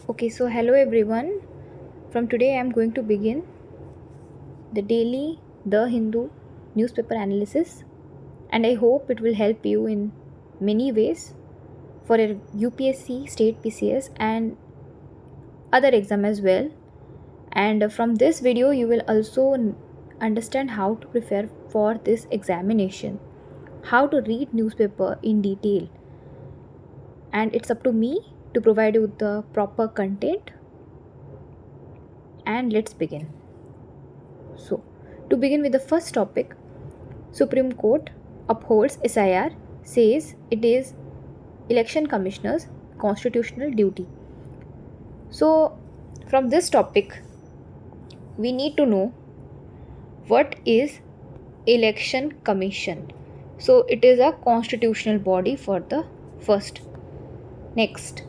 Okay, so hello everyone. From today, I am going to begin the daily The Hindu newspaper analysis, and I hope it will help you in many ways for a UPSC, state PCS, and other exam as well. And from this video, you will also understand how to prepare for this examination, how to read newspaper in detail, and it's up to me to provide you with the proper content. And let's begin. So, to begin with the first topic, Supreme Court upholds SIR, says it is election commissioner's constitutional duty. So, from this topic, we need to know what is election commission. So, it is a constitutional body for the first. Next.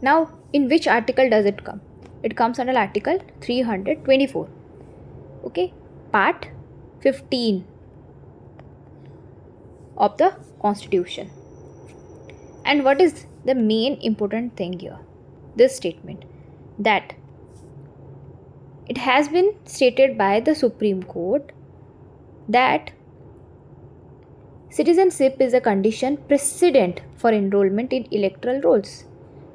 Now, in which article does it come? It comes under Article 324. Okay, Part 15 of the Constitution. And what is the main important thing here? This statement that it has been stated by the Supreme Court that citizenship is a condition precedent for enrollment in electoral rolls.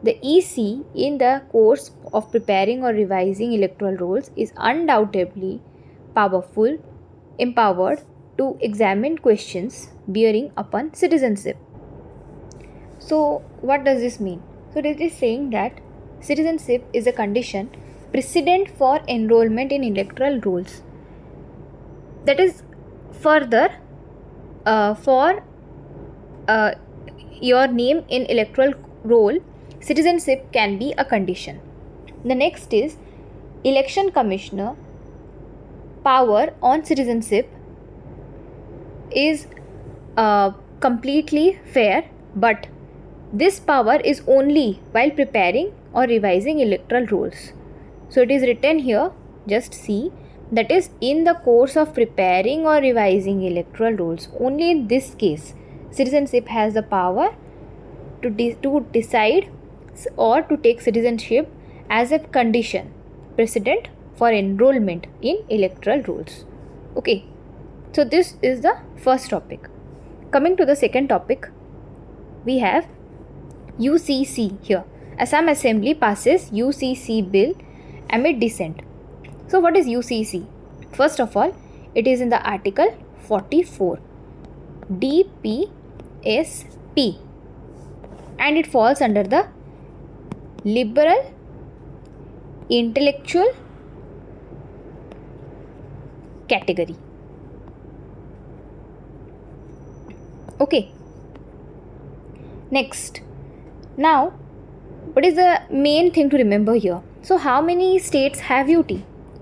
The EC, in the course of preparing or revising electoral rolls, is undoubtedly empowered to examine questions bearing upon citizenship. So, what does this mean? So, it is saying that citizenship is a condition precedent for enrollment in electoral rolls. That is, further, for your name in electoral roll, citizenship can be a condition. The next is election commissioner power on citizenship is completely fair, but this power is only while preparing or revising electoral rolls. So it is written here, just see, that is in the course of preparing or revising electoral rolls. Only in this case, citizenship has the power to decide or to take citizenship as a condition precedent for enrollment in electoral rolls. Okay, so this is the first topic. Coming to the second topic, we have UCC here. Assam Assembly passes UCC bill amid dissent. So what is UCC? First of all, it is in the Article 44 DPSP, and it falls under the liberal intellectual category. Okay, next, now what is the main thing to remember here? So how many states have UT?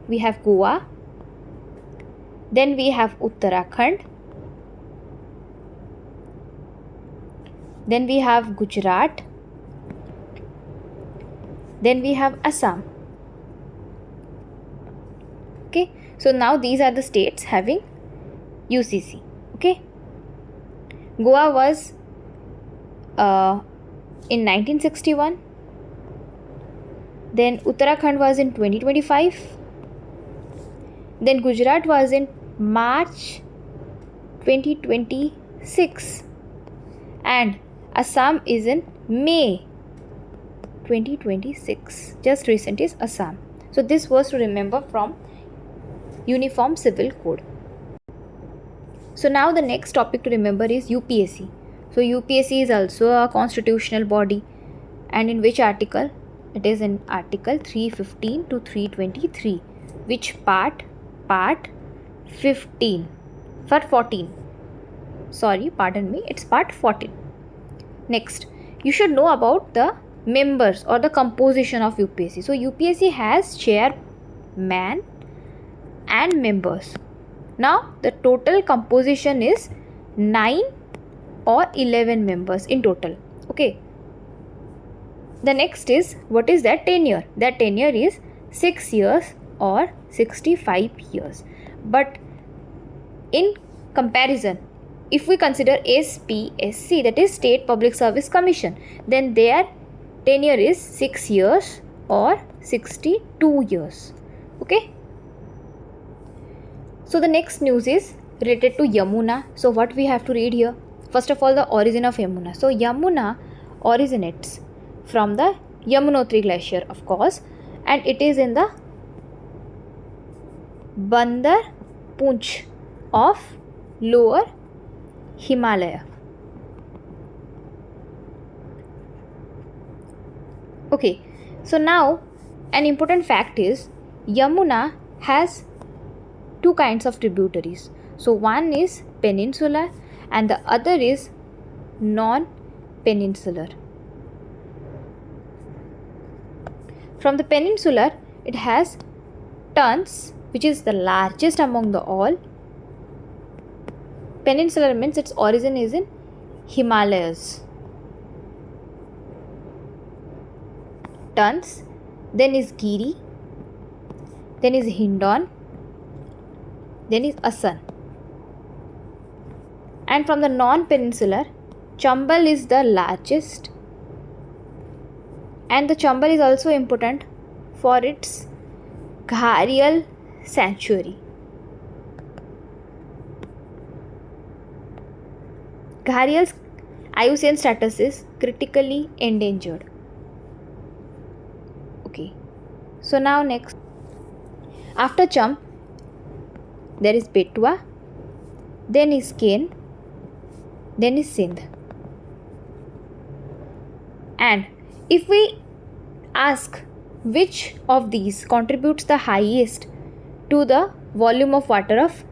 We have Goa, then we have Uttarakhand, then we have Gujarat, then we have Assam. Okay, so now these are the states having UCC. Okay, Goa was in 1961, then Uttarakhand was in 2025, then Gujarat was in March 2026, and Assam is in May 2026. Just recent is Assam. So this was to remember from Uniform Civil Code. So now the next topic to remember is UPSC. So UPSC is also a constitutional body, and in which article? It is in Article 315 to 323. Which part? Part 15. For 14. Sorry, pardon me. It's part 14. Next, you should know about the members or the composition of UPSC. So UPSC has chairman and members. Now the total composition is 9 or 11 members in total. Okay. The next is, what is that tenure? That tenure is 6 years or 65 years. But in comparison, if we consider SPSC, that is State Public Service Commission, then their tenure is 6 years or 62 years. Okay. So the next news is related to Yamuna. So what we have to read here? First of all, the origin of Yamuna. So Yamuna originates from the Yamunotri glacier, of course, and it is in the Bandar Punch of Lower Himalaya. Okay, so now an important fact is Yamuna has two kinds of tributaries. So one is peninsular and the other is non-peninsular. From the peninsular, it has Tons, which is the largest among the all. Peninsular means its origin is in Himalayas. Tons, then is Giri, then is Hindon, then is Asan. And from the non-peninsular, Chambal is the largest, and the Chambal is also important for its Gharial sanctuary. Gharial's IUCN status is critically endangered. Okay, so now next, after Cham, there is Betwa, then is Ken, then is Sindh. And if we ask which of these contributes the highest to the volume of water of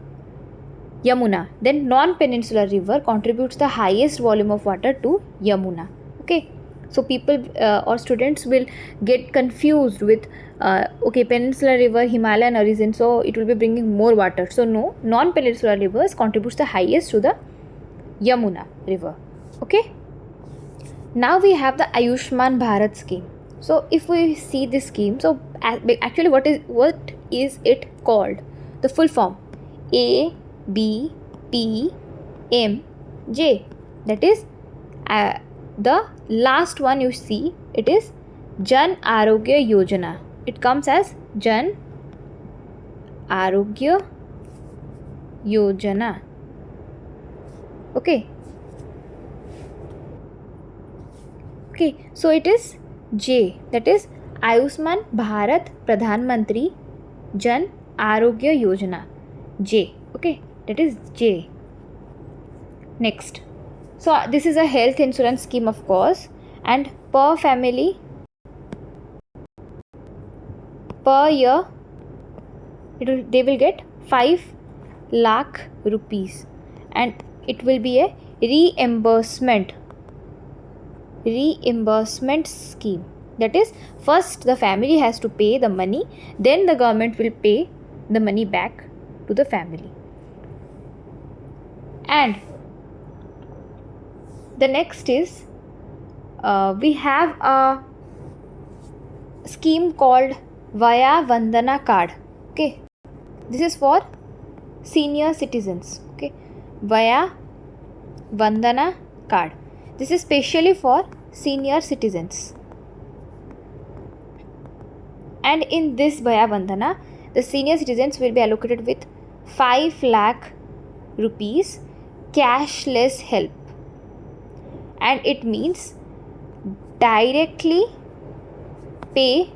Yamuna, then non-peninsular river contributes the highest volume of water to Yamuna. Okay, so people or students will get confused with peninsular river, Himalayan origin, so it will be bringing more water. So no, non-peninsular rivers contributes the highest to the Yamuna river. Okay, now we have the Ayushman Bharat scheme. So if we see this scheme, so actually what is it called? The full form A B P M J, that is the last one you see, it is Jan Arogya Yojana. It comes as Jan Arogya Yojana. Okay, so it is J, that is Ayushman Bharat Pradhan Mantri Jan Arogya Yojana, J. Okay, that is J. Next, so this is a health insurance scheme, of course, and per family, per year, they will get 5 lakh rupees, and it will be a reimbursement scheme. That is, first the family has to pay the money, then the government will pay the money back to the family. And the next is we have a scheme called Vaya Vandana card. Okay, this is for senior citizens. Okay, Vaya Vandana card, this is specially for senior citizens. And in this Vaya Vandana, the senior citizens will be allocated with 5 lakh rupees cashless help, and it means directly pay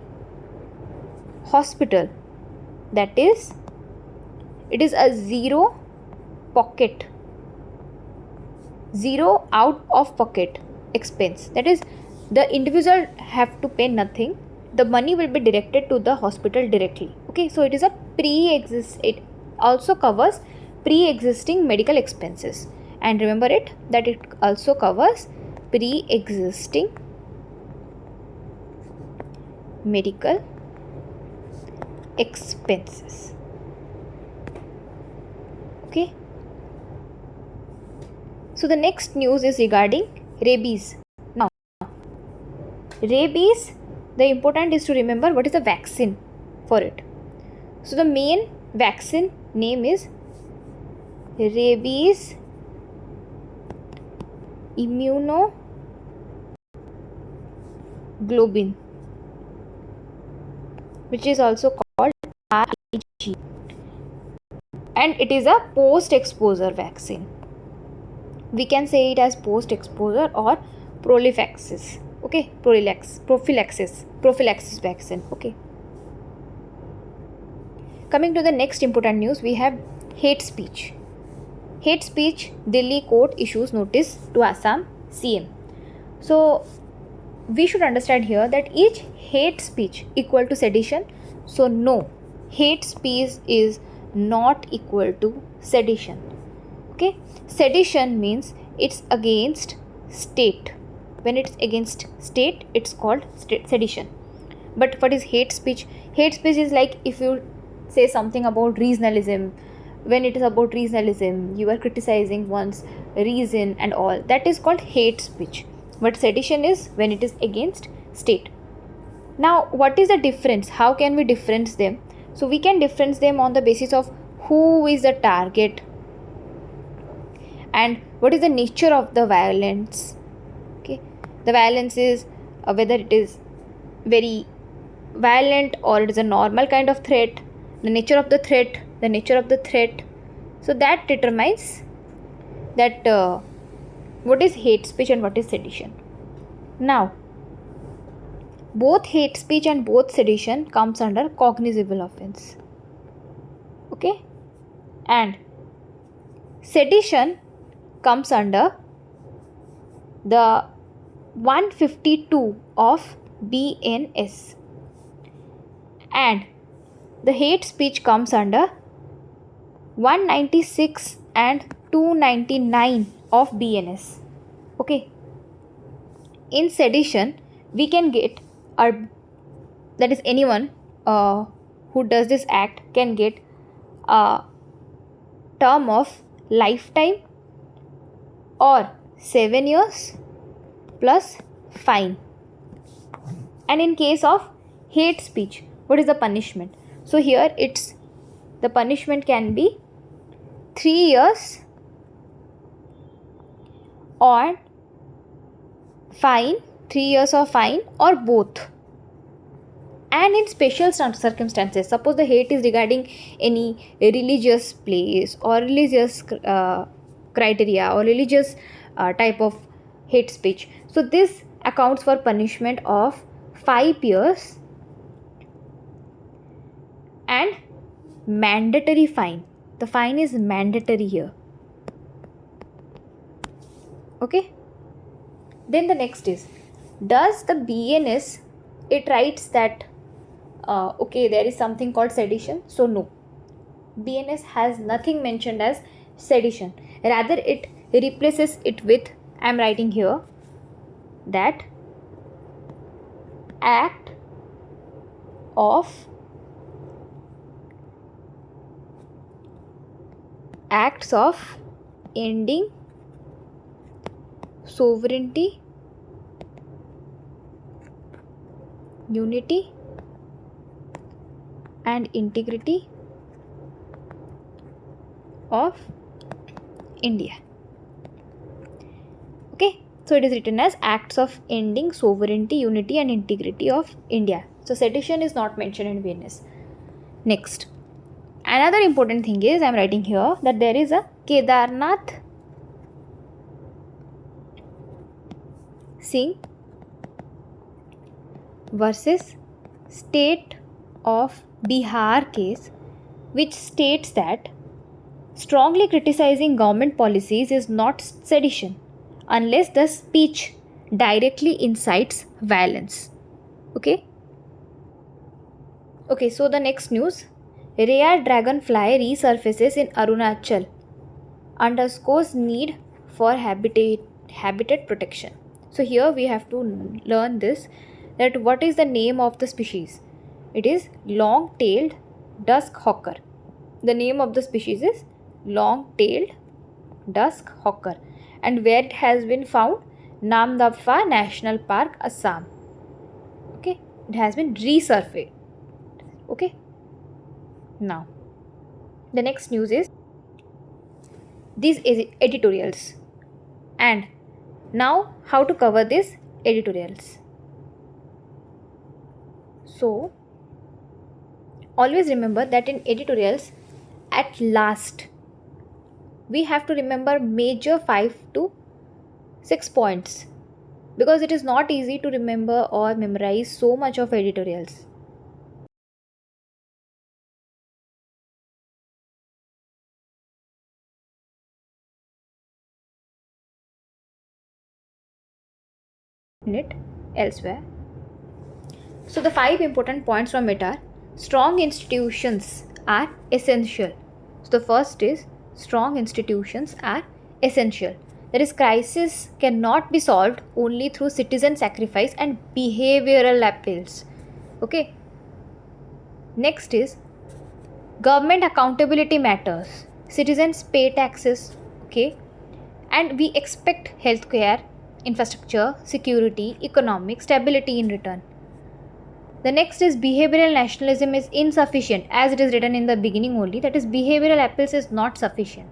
hospital, that is, it is a zero out of pocket expense, that is, the individual have to pay nothing, the money will be directed to the hospital directly. Okay, so it is a it also covers pre-existing medical expenses, and remember it that it also covers pre-existing medical expenses. Okay, so the next news is regarding rabies. Now, rabies, the important is to remember what is the vaccine for it. So the main vaccine name is rabies globin, which is also called REG, and it is a post-exposure vaccine. We can say it as post-exposure or prophylaxis. Okay, prophylaxis vaccine. Okay. Coming to the next important news, we have hate speech. Hate speech, Delhi court issues notice to Assam CM. So we should understand here that each hate speech equal to sedition. So no, hate speech is not equal to sedition. Okay, sedition means it's against state. When it's against state, it's called sedition. But what is hate speech? Hate speech is like if you say something about regionalism. When it is about regionalism, you are criticizing one's reason and all. That is called hate speech. But sedition is when it is against state. Now, what is the difference? How can we difference them? So we can difference them on the basis of who is the target and what is the nature of the violence. Okay, the violence is whether it is very violent or it is a normal kind of threat, the nature of the threat. So that determines that what is hate speech and what is sedition. Now, both hate speech and both sedition comes under cognizable offense. Okay, and sedition comes under the 152 of BNS, and the hate speech comes under 196 and 299 of BNS. Okay, in sedition we can get that is anyone who does this act can get a term of lifetime or 7 years plus fine. And in case of hate speech, what is the punishment? So here it's the punishment can be 3 years or fine, 3 years of fine or both. And in special circumstances, suppose the hate is regarding any religious place or religious criteria or religious type of hate speech. So this accounts for punishment of 5 years and mandatory fine. The fine is mandatory here. Okay. Then the next is, does the BNS, it writes that okay, there is something called sedition. So no, BNS has nothing mentioned as sedition. Rather it replaces it with, I am writing here that acts of ending sovereignty, unity and integrity of India. Okay, so it is written as acts of ending sovereignty, unity and integrity of India. So sedition is not mentioned in BNS. Next, another important thing is, I am writing here that there is a Kedarnath Singh versus State of Bihar case, which states that strongly criticizing government policies is not sedition unless the speech directly incites violence. Okay, so the next news, rare dragonfly resurfaces in Arunachal, underscores need for habitat protection. So here we have to learn this, that what is the name of the species. It is long-tailed dusk hawker. The name of the species is long-tailed dusk hawker, and where it has been found, Namdapha National Park, Assam. Okay, it has been resurfaced. Okay, now the next news is these editorials, and now how to cover these editorials. So always remember that in editorials, at last, we have to remember major 5 to 6 points, because it is not easy to remember or memorize so much of editorials. In it elsewhere. So the 5 important points from it are: strong institutions are essential. So the first is strong institutions are essential. That is, crisis cannot be solved only through citizen sacrifice and behavioral appeals. Okay. Next is government accountability matters. Citizens pay taxes, okay, and we expect healthcare, infrastructure, security, economic stability in return. The next is behavioral nationalism is insufficient, as it is written in the beginning only, that is, behavioral appeals is not sufficient.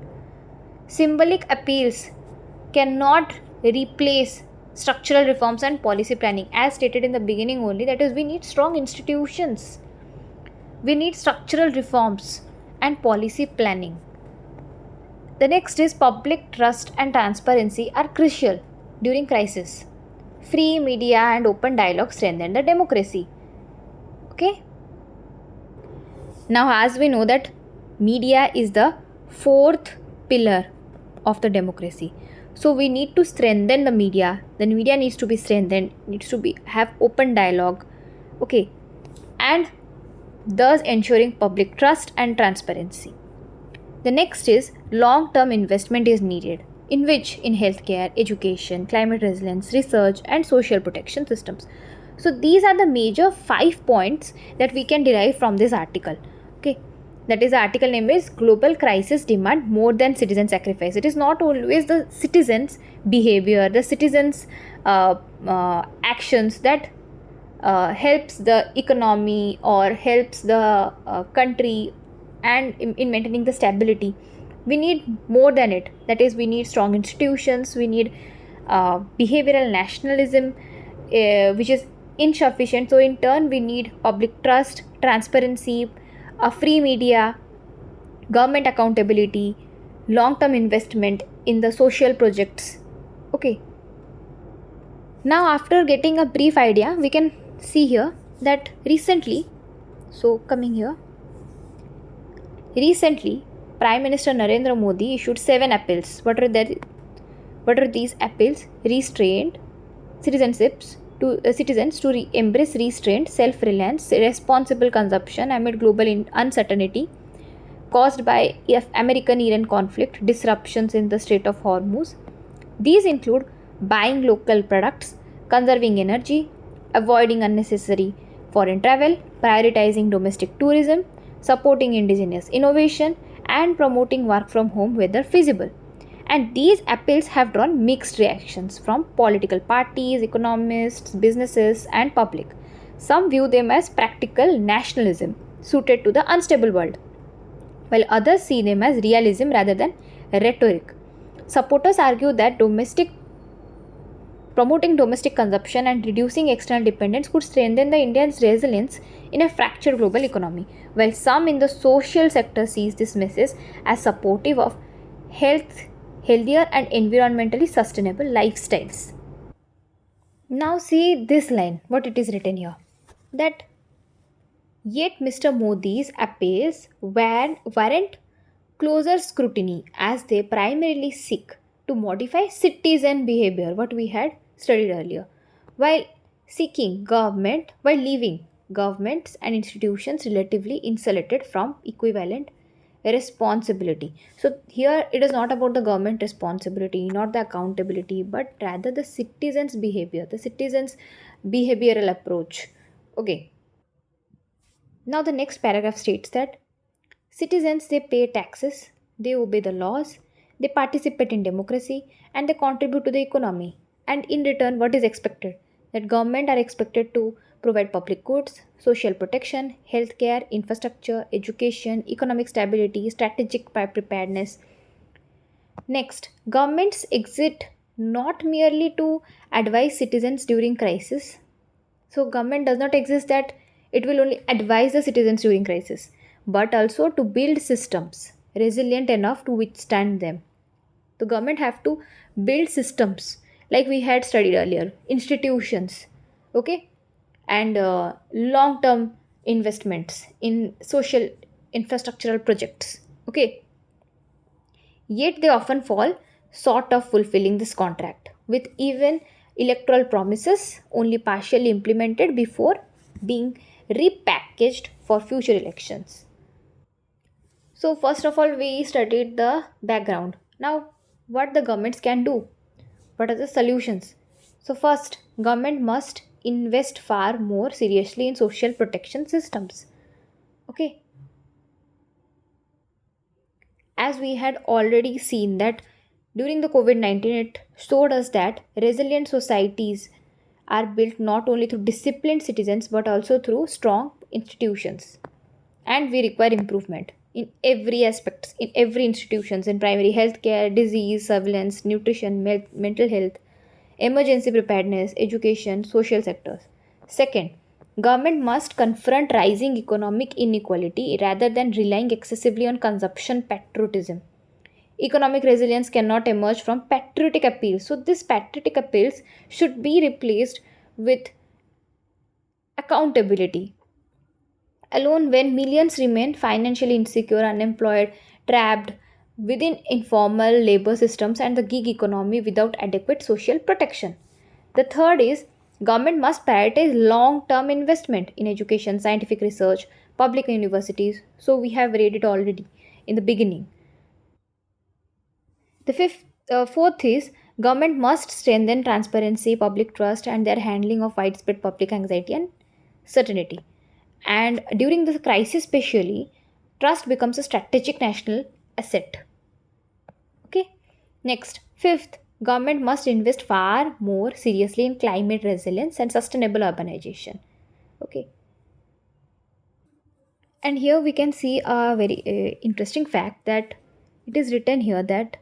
Symbolic appeals cannot replace structural reforms and policy planning, as stated in the beginning only, that is, we need strong institutions, we need structural reforms and policy planning. The next is public trust and transparency are crucial during crisis. Free media and open dialogue strengthen the democracy. Okay. Now, as we know that media is the fourth pillar of the democracy, so we need to strengthen the media. The media needs to be strengthened, needs to be have open dialogue, okay, and thus ensuring public trust and transparency. The next is long-term investment is needed, in which in healthcare, education, climate resilience, research, and social protection systems. So these are the major 5 points that we can derive from this article. Okay, that is, the article name is Global Crisis Demand More Than Citizen Sacrifice. It is not always the citizens' behavior, the citizens' actions that helps the economy or helps the country and in maintaining the stability. We need more than it. That is, we need strong institutions, we need behavioral nationalism, which is insufficient. So in turn, we need public trust, transparency, a free media, government accountability, long-term investment in the social projects. Okay. Now, after getting a brief idea, we can see here that recently, Prime Minister Narendra Modi issued 7 appeals. What are these appeals? Restrained citizenships to citizens to embrace restraint, self-reliance, responsible consumption amid global uncertainty caused by American-Iran conflict, disruptions in the Strait of Hormuz. These include buying local products, conserving energy, avoiding unnecessary foreign travel, prioritizing domestic tourism, supporting indigenous innovation, and promoting work from home whether feasible. And these appeals have drawn mixed reactions from political parties, economists, businesses, and public. Some view them as practical nationalism suited to the unstable world, while others see them as realism rather than rhetoric. Supporters argue that promoting domestic consumption and reducing external dependence could strengthen the Indians' resilience in a fractured global economy, while some in the social sector sees this message as supportive of healthier and environmentally sustainable lifestyles. Now see this line, what it is written here, that yet Mr. Modi's appeals warrant closer scrutiny as they primarily seek to modify citizen behavior, what we had studied earlier, while leaving governments and institutions relatively insulated from equivalent responsibility. So here it is not about the government responsibility, not the accountability, but rather the citizens' behavior, the citizens' behavioral approach. Okay. Now the next paragraph states that citizens, they pay taxes, they obey the laws, they participate in democracy, and they contribute to the economy. And in return, what is expected? That government are expected to provide public goods, social protection, healthcare, infrastructure, education, economic stability, strategic preparedness. Next, governments exist not merely to advise citizens during crisis. So government does not exist that it will only advise the citizens during crisis, but also to build systems resilient enough to withstand them. The government have to build systems like we had studied earlier, institutions, okay, and long term investments in social infrastructural projects, okay. Yet they often fall short of fulfilling this contract, with even electoral promises only partially implemented before being repackaged for future elections. So, first of all, we studied the background. Now, what the governments can do? What are the solutions? So, first, government must invest far more seriously in social protection systems. Okay, as we had already seen that during the COVID-19, it showed us that resilient societies are built not only through disciplined citizens but also through strong institutions. And we require improvement in every aspect, in every institutions, in primary healthcare, disease surveillance, nutrition, mental health, emergency preparedness, education, social sectors. Second, government must confront rising economic inequality rather than relying excessively on consumption patriotism. Economic resilience cannot emerge from patriotic appeals. So, this patriotic appeals should be replaced with accountability. Alone, when millions remain financially insecure, unemployed, trapped within informal labor systems and the gig economy without adequate social protection. The third is government must prioritize long-term investment in education, scientific research, public universities. So we have read it already in the beginning. Fourth is government must strengthen transparency, public trust, and their handling of widespread public anxiety and certainty. And during the crisis, especially, trust becomes a strategic national asset. Okay. Next, fifth, government must invest far more seriously in climate resilience and sustainable urbanization. Okay. And here we can see a very interesting fact that it is written here that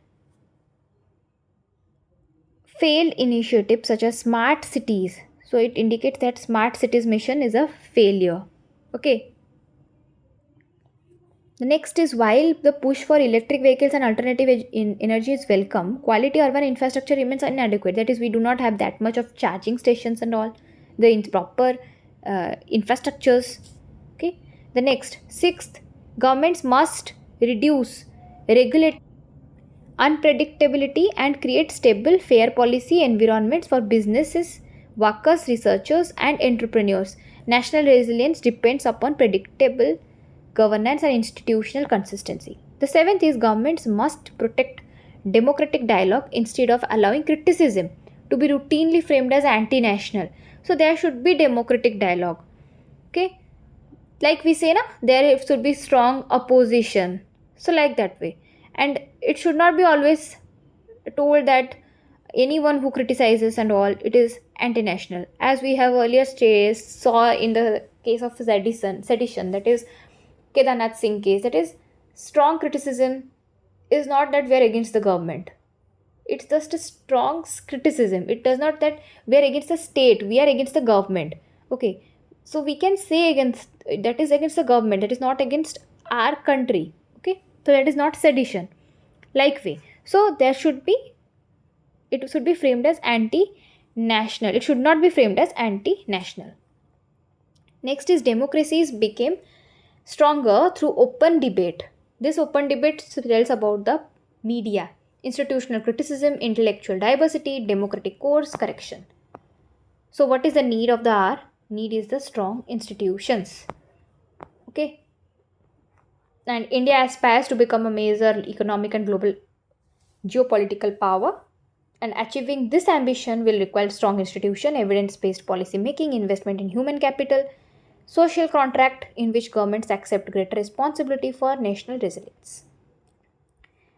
failed initiatives such as smart cities, so it indicates that smart cities mission is a failure. Okay. The next is while the push for electric vehicles and alternative energy is welcome, quality urban infrastructure remains inadequate. That is, we do not have that much of charging stations and all, the proper infrastructures. Okay. The next, sixth, governments must reduce regulate unpredictability and create stable, fair policy environments for businesses, workers, researchers, and entrepreneurs. National resilience depends upon predictable governance and institutional consistency. The seventh is governments must protect democratic dialogue instead of allowing criticism to be routinely framed as anti national. So, there should be democratic dialogue. Okay, like we say, na, there should be strong opposition. So, like that way. And it should not be always told that anyone who criticizes and all it is anti-national, as we have earlier saw in the case of sedition, that is Kedarnath Singh case. That is, strong criticism is not that we are against the government, it's just a strong criticism. It does not that we are against the state, we are against the government. Okay, so we can say against, that is against the government, that is not against our country. Okay, so that is not sedition, like way. So there should be, it should be framed as anti national, it should not be framed as anti national. Next is democracies became stronger through open debate. This open debate tells about the media, institutional criticism, intellectual diversity, democratic course correction. So, what is the need of the hour? Need is the strong institutions. Okay. And India aspires to become a major economic and global geopolitical power. And achieving this ambition will require strong institution, evidence-based policy making, investment in human capital, social contract in which governments accept greater responsibility for national resilience.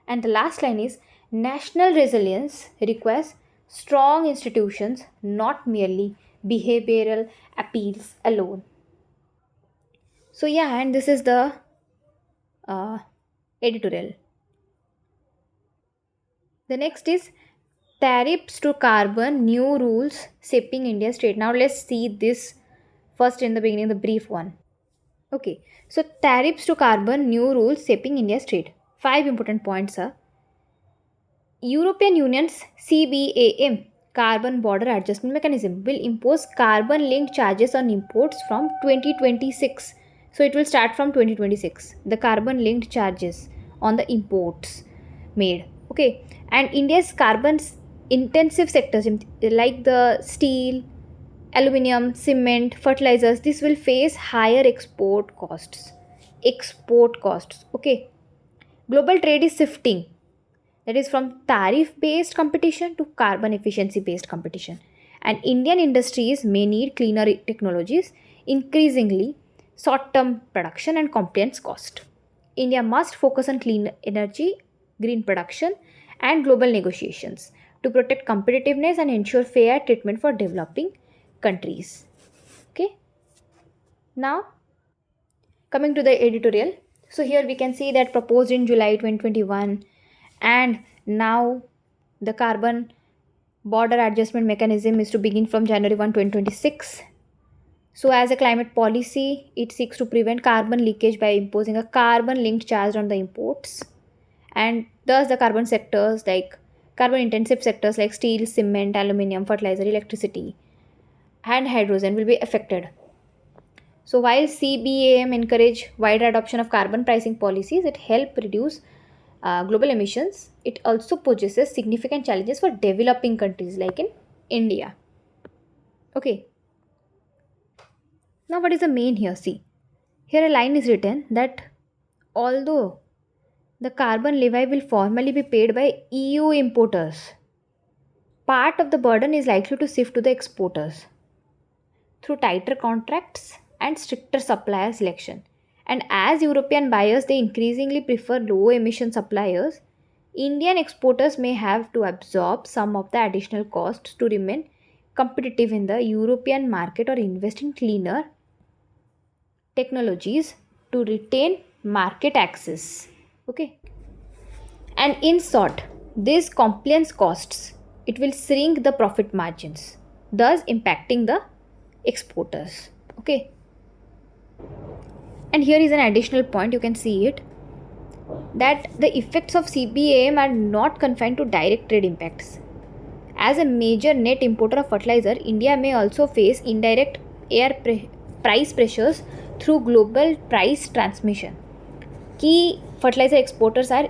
And the last line is national resilience requires strong institutions, not merely behavioral appeals alone. So, yeah, and this is the uh, editorial. The next is tariffs to carbon, new rules shaping India's trade. Now, let's see this First, in the beginning, the brief one. Okay, so tariffs to carbon, new rules shaping India's trade. 5 important points are European Union's CBAM, Carbon Border Adjustment Mechanism, will impose carbon linked charges on imports from 2026. So it will start from 2026. The carbon linked charges on the imports made. Okay, and India's carbon intensive sectors like the steel, aluminium, cement, fertilizers, this will face higher export costs. Export costs. Okay, global trade is shifting, that is from tariff based competition to carbon efficiency based competition, and Indian industries may need cleaner technologies, increasingly short term production and compliance cost. India must focus on clean energy, green production and global negotiations to protect competitiveness and ensure fair treatment for developing countries. Okay, now coming to the editorial. So here we can see that proposed in July 2021, and now the carbon border adjustment mechanism is to begin from January 1, 2026. So as a climate policy, it seeks to prevent carbon leakage by imposing a carbon linked charge on the imports, and thus the carbon sectors like carbon intensive sectors like steel, cement, aluminium, fertilizer, electricity and hydrogen will be affected. So while CBAM encourage wider adoption of carbon pricing policies, it help reduce global emissions. It also poses significant challenges for developing countries like in India. Okay. Now what is the main here? See, here a line is written that although the carbon levy will formally be paid by EU importers, part of the burden is likely to shift to the exporters through tighter contracts and stricter supplier selection. And as European buyers they increasingly prefer low emission suppliers, Indian exporters may have to absorb some of the additional costs to remain competitive in the European market or invest in cleaner technologies to retain market access. Okay. And in short, these compliance costs, it will shrink the profit margins, thus impacting the exporters. Okay, and here is an additional point, you can see it, that the effects of CBAM are not confined to direct trade impacts. As a major net importer of fertilizer, India may also face indirect price pressures through global price transmission. Key fertilizer exporters are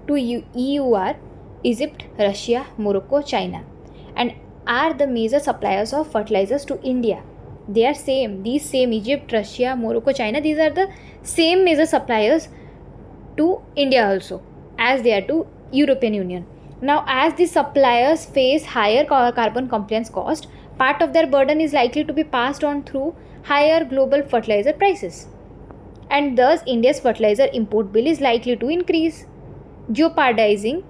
to EU are Egypt, Russia, Morocco, China, and are the major suppliers of fertilizers to India. They are these same Egypt, Russia, Morocco, China, these are the same major suppliers to India also as they are to European Union. Now as these suppliers face higher carbon compliance cost, part of their burden is likely to be passed on through higher global fertilizer prices, and thus India's fertilizer import bill is likely to increase, jeopardizing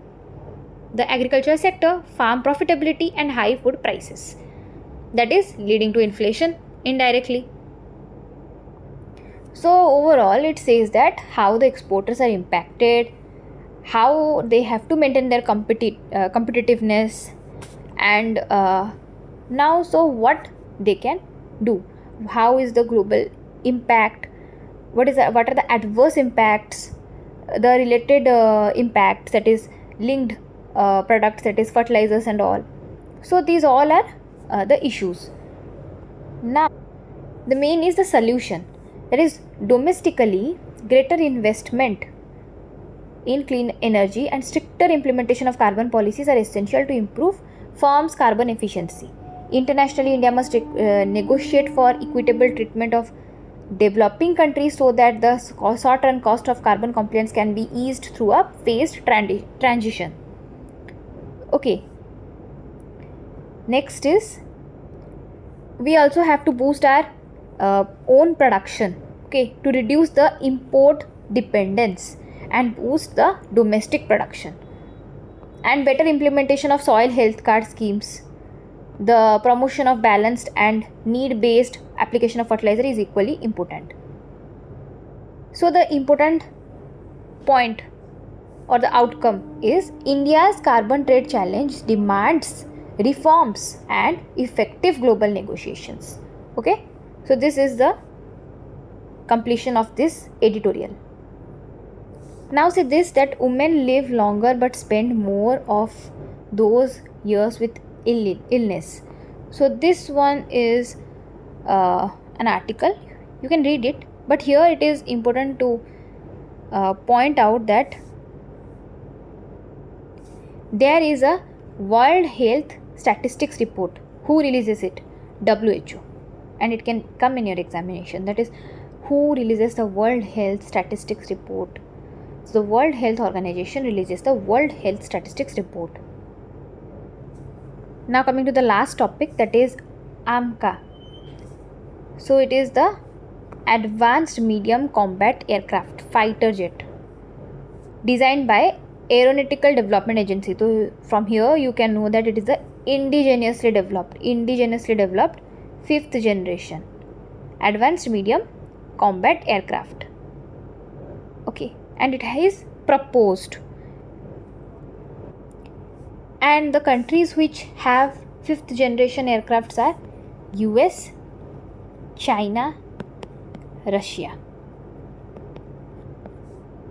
the agriculture sector, farm profitability and high food prices, that is leading to inflation indirectly. So overall it says that how the exporters are impacted, how they have to maintain their competitiveness, and now so what they can do, how is the global impact, what are the adverse impacts, the related impacts, that is linked products, that is fertilizers and all. So these all are the issues. Now the main is the solution, that is domestically greater investment in clean energy and stricter implementation of carbon policies are essential to improve firms' carbon efficiency. Internationally, India must negotiate for equitable treatment of developing countries so that the short-run cost of carbon compliance can be eased through a phased transition. Okay. Next is, we also have to boost our own production, okay, to reduce the import dependence and boost the domestic production, and better implementation of soil health card schemes. The promotion of balanced and need-based application of fertilizer is equally important. So the important point or the outcome is India's carbon trade challenge demands reforms and effective global negotiations. Okay. So this is the completion of this editorial. Now say this, that women live longer but spend more of those years with illness. So this one is an article, you can read it, but here it is important to point out that there is a World Health Statistics report. Who releases it? WHO. And it can come in your examination. That is, who releases the World Health Statistics report? So the World Health Organization releases the World Health Statistics report. Now coming to the last topic, that is AMCA. So it is the Advanced Medium Combat Aircraft Fighter Jet, designed by Aeronautical Development Agency. So from here you can know that it is the indigenously developed 5th generation Advanced Medium Combat Aircraft. Okay, and it is proposed. And the countries which have 5th generation aircrafts are US, China, Russia.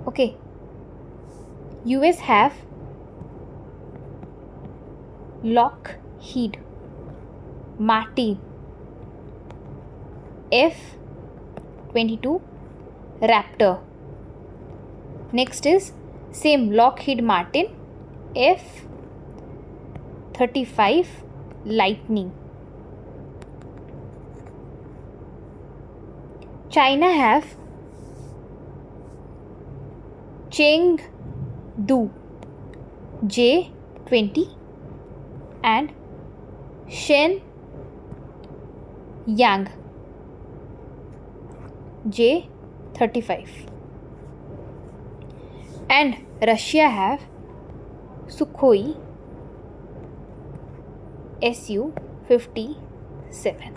Okay, US have Lockheed Martin F-22 Raptor. Next is same Lockheed Martin F-35 Lightning. China have Chengdu J-20 and Shenyang J-35. And Russia have Sukhoi Su-57.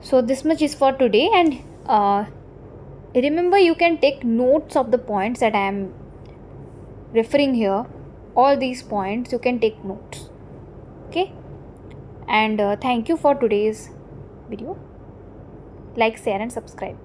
So this much is for today, and remember, you can take notes of the points that I am referring here. All these points you can take notes. Okay, and thank you for today's video. Like, share and subscribe.